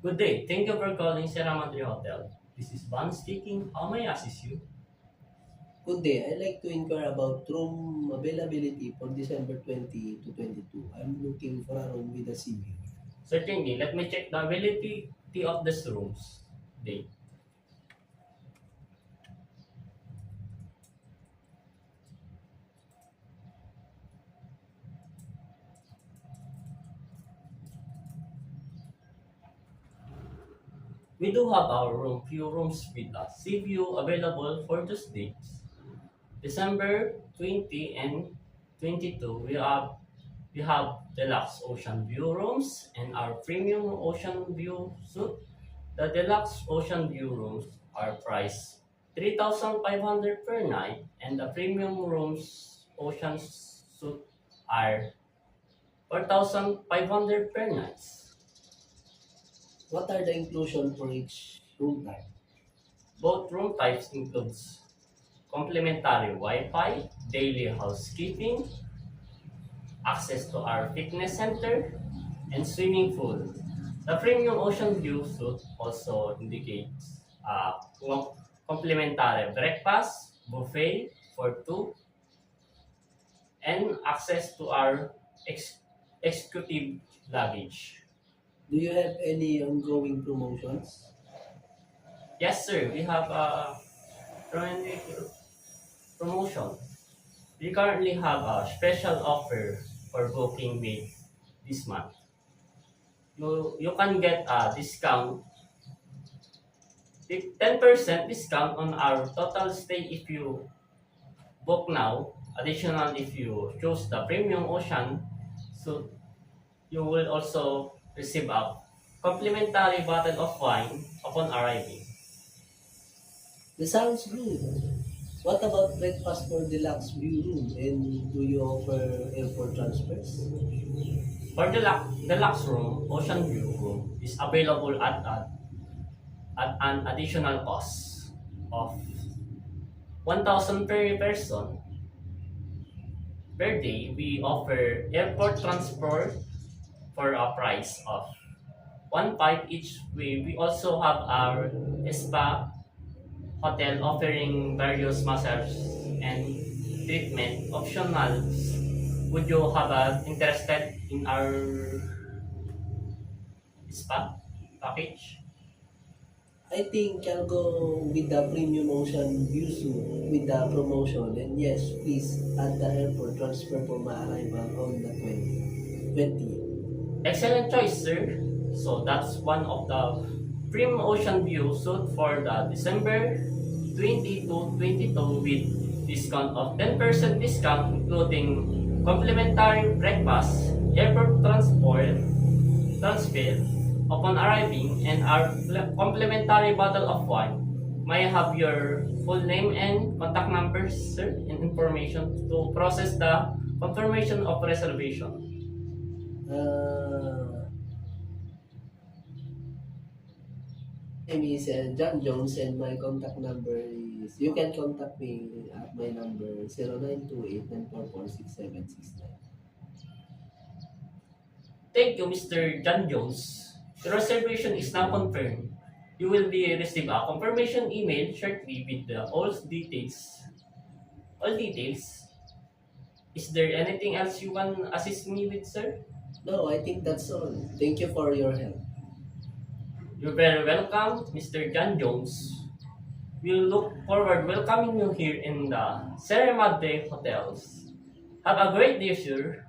Good day. Thank you for calling Sierra Madre Hotel. This is Van speaking. How may I assist you? Good day. I'd like to inquire about room availability for December 20 to 22. I'm looking for a room with a sea view. Certainly, let me check the availability of these rooms. Date. We do have our few rooms with us. Sea view available for those dates. December 20 and 22, we have deluxe ocean view rooms and our premium ocean view suite. The deluxe ocean view rooms are priced 3,500 per night, and the premium rooms ocean suite are 4,500 per night. What are the inclusion for each room type? Both room types includes complimentary Wi-Fi, daily housekeeping, access to our fitness center, and swimming pool. The premium ocean view suite also indicates complimentary breakfast, buffet for two, and access to our executive luggage. Do you have any ongoing promotions? Yes, sir. We have a currently promotion. We currently have a special offer for booking with this month. You can get a discount, 10% discount on our total stay if you book now. Additional, if you choose the premium ocean, so you will also receive a complimentary bottle of wine upon arriving. This sounds good. What about breakfast for deluxe view room? And do you offer airport transfers? For the deluxe room, ocean view room is available at an additional cost of 1,000 per person per day. We offer airport transport for a price of 1,500 each way. We also have our spa hotel offering various massage and treatment optionals. Would you have interested in our spa package? I think I'll go with the premium ocean view suite with the promotion. And yes, please add the airport transfer for my arrival on the 20th. Excellent choice, sir. So that's one of the Prim Ocean View suit for the December 20 to 22 with discount of 10% discount including complimentary breakfast, airport transfer upon arriving, and our complimentary bottle of wine. May I have your full name and contact numbers, sir, and information to process the confirmation of reservation. Uh, name is John Jones and my contact number is, you can contact me at my number 0928-944-6769. Thank you, Mr. John Jones. The reservation is now confirmed. You will be receive a confirmation email shortly with the all details. All details. Is there anything else you can assist me with, sir? No, I think that's all. Thank you for your help. You're very welcome, Mr. John Jones. We look forward welcoming you here in the Sierra Madre Hotels. Have a great day, sir.